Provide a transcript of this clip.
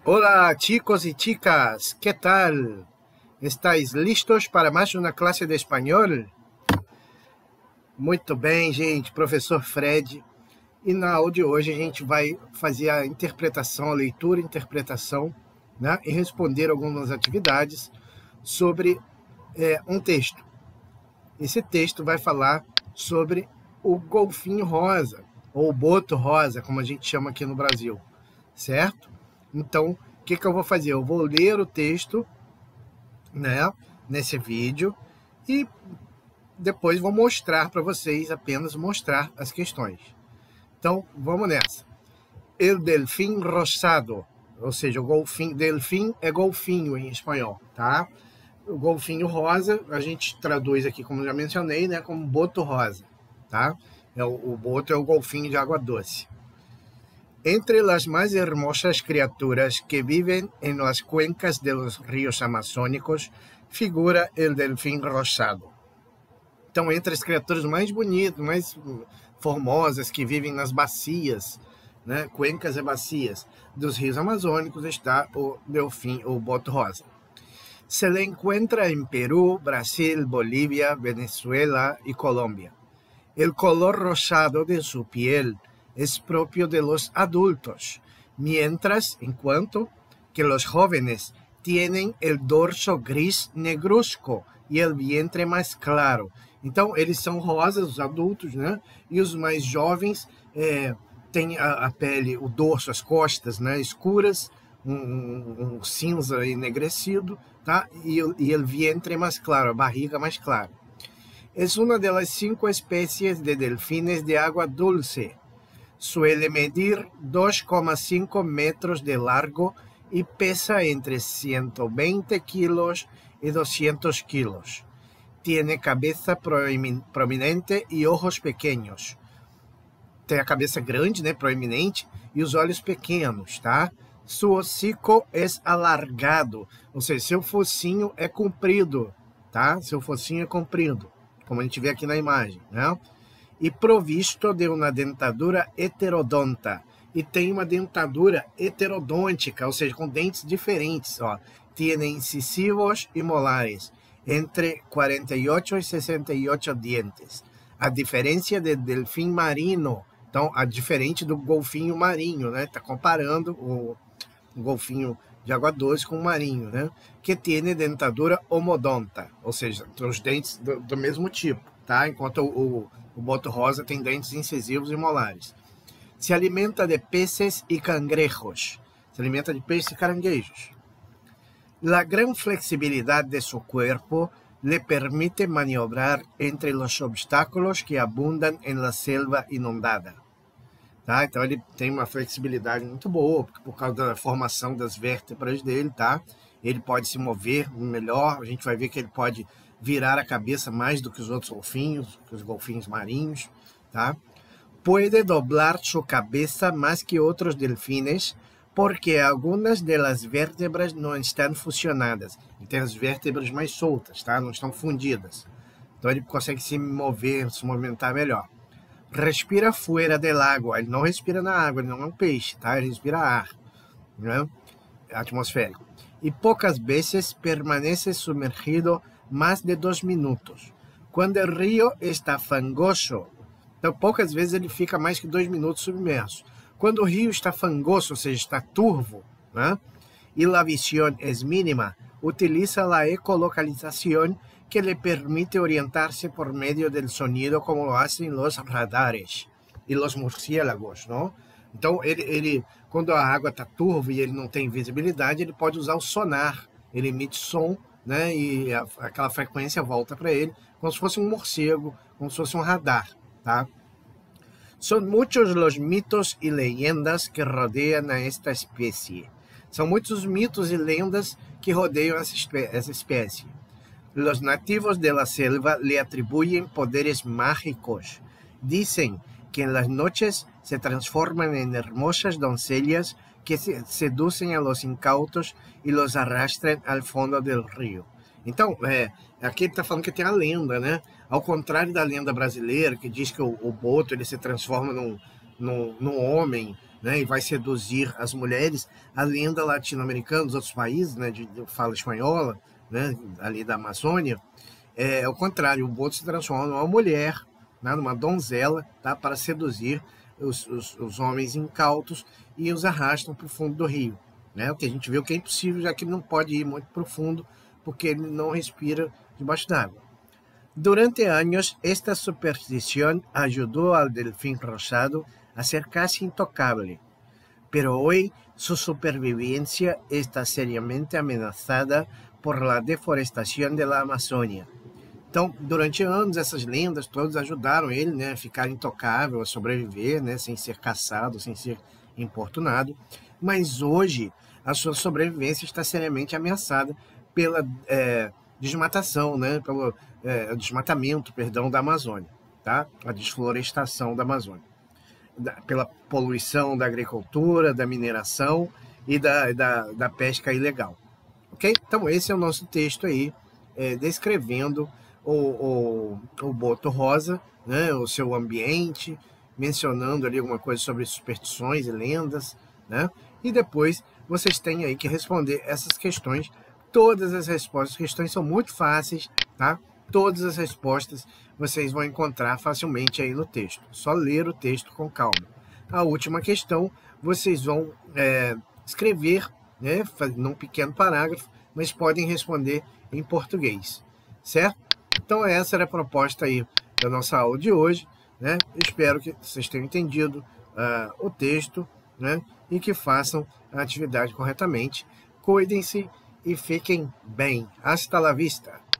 Hola chicos y chicas, ¿qué tal? ¿Estáis listos para mais uma classe de espanhol? Muito bem, gente, professor Fred. E na aula de hoje a gente vai fazer a interpretação, a leitura e interpretação, né? E responder algumas atividades sobre um texto. Esse texto vai falar sobre o golfinho rosa, ou o boto rosa, como a gente chama aqui no Brasil, certo? Então, o que eu vou fazer? Eu vou ler o texto, né, nesse vídeo e depois vou mostrar para vocês, apenas mostrar as questões. Então, vamos nessa. El delfín rosado, ou seja, o golfinho, delfim é golfinho em espanhol, tá? O golfinho rosa, a gente traduz aqui, como já mencionei, né, como boto rosa, tá? O boto é o golfinho de água doce. Entre as mais hermosas criaturas que vivem en las cuencas de los ríos amazónicos, figura el delfín rosado. Então, entre as criaturas mais bonitas, mais formosas que vivem nas bacias, né, cuencas e bacias dos rios amazônicos, está o delfim, o boto rosa. Se le encuentra en Perú, Brasil, Bolivia, Venezuela y Colombia. El color rosado de su piel es propio de los adultos, enquanto que los jóvenes tienen el dorso gris negruzco e el vientre mais claro. Então, eles são rosas, os adultos, né? E os mais jovens têm a pele, o dorso, as costas, né, escuras, um cinza enegrecido, tá? E o vientre mais claro, a barriga mais clara. Es una de las 5 especies de delfines de agua dulce. Suele medir 2,5 metros de largo y pesa entre 120 kilos y 200 kilos. Tiene cabeza prominente e ojos pequenos. Tem a cabeça grande, né, proeminente, e os olhos pequenos, tá? Su hocico es alargado, ou seja, seu focinho é comprido, tá? Seu focinho é comprido, como a gente vê aqui na imagem, né? E provisto de uma dentadura heterodonta. E tem uma dentadura heterodôntica, ou seja, com dentes diferentes, ó. Tiene incisivos e molares, entre 48 e 68 dientes. A diferença do delfim marino, então, a diferente do golfinho marinho, né? Está comparando o golfinho de água doce com o marinho, né? Que tem dentadura homodonta, ou seja, os dentes do mesmo tipo, tá? Enquanto o boto rosa tem dentes incisivos e molares. Se alimenta de peces e cangrejos. Se alimenta de peixes e caranguejos. La gran flexibilidad de su cuerpo le permite maniobrar entre los obstáculos que abundan en la selva inundada. Tá? Então ele tem uma flexibilidade muito boa, por causa da formação das vértebras dele, tá? Ele pode se mover melhor, a gente vai ver que ele pode virar a cabeça mais do que os outros golfinhos, que os golfinhos marinhos, tá? Puede doblar su cabeza más que otros delfines, porque algumas das vértebras não estão fusionadas. Ele tem as vértebras mais soltas, tá? Não estão fundidas. Então ele consegue se mover, se movimentar melhor. Respira fora del agua. Ele não respira na água, ele não é um peixe, tá? Ele respira ar, né? Atmosférico. E poucas vezes permanece sumergido mais de 2 minutos. Quando o rio está fangoso, então poucas vezes ele fica mais que 2 minutos submerso. Quando o rio está fangoso, ou seja, está turvo, né? E a visão é mínima, utiliza a ecolocalização que lhe permite orientar-se por meio do sonido, como lo hacen os radares e os murciélagos, não? Então, quando a água está turva e ele não tem visibilidade, ele pode usar o sonar. Ele emite som, né? E aquela frequência volta para ele, como se fosse um morcego, como se fosse um radar, tá? São muitos os mitos e leyendas que rodeiam a esta espécie. São muitos os mitos e lendas que rodeiam essa espécie. Os nativos de la selva le atribuyen poderes mágicos. Dicen que en las noches se transforman en hermosas doncellas que seducen a los incautos e los arrastran al fondo del río. Então, aqui ele está falando que tem a lenda, né? Ao contrário da lenda brasileira, que diz que o boto ele se transforma num homem né, e vai seduzir as mulheres, além da latino-americana, dos outros países, né, de fala espanhola, né, ali da Amazônia. É o contrário, o boto se transforma numa mulher, né, numa donzela, tá, para seduzir os homens incautos e os arrastam para o fundo do rio. Né? O que a gente viu que é impossível, já que ele não pode ir muito profundo, porque ele não respira debaixo d'água. Durante anos, esta superstición ayudó al delfín rosado a ser casi intocable, pero hoy su supervivencia está seriamente amenazada por la deforestación de la Amazônia. Então, durante anos, essas lendas todas ajudaram ele, né, a ficar intocável, a sobreviver, né, sem ser caçado, sem ser importunado. Mas hoje, a sua sobrevivência está seriamente ameaçada pela desmatação, né, pelo desmatamento, perdão, da Amazônia, tá? A desflorestação da Amazônia. Pela poluição da agricultura, da mineração e da pesca ilegal. Ok? Então, esse é o nosso texto aí, descrevendo o boto rosa, né, o seu ambiente, mencionando ali alguma coisa sobre superstições e lendas, né? E depois vocês têm aí que responder essas questões. Todas as respostas, as questões são muito fáceis, tá? Todas as respostas vocês vão encontrar facilmente aí no texto. Só ler o texto com calma. A última questão vocês vão escrever, né, num pequeno parágrafo, mas podem responder em português, certo? Então essa era a proposta aí da nossa aula de hoje, né? Espero que vocês tenham entendido o texto, né? E que façam a atividade corretamente. Cuidem-se e fiquem bem. Hasta la vista!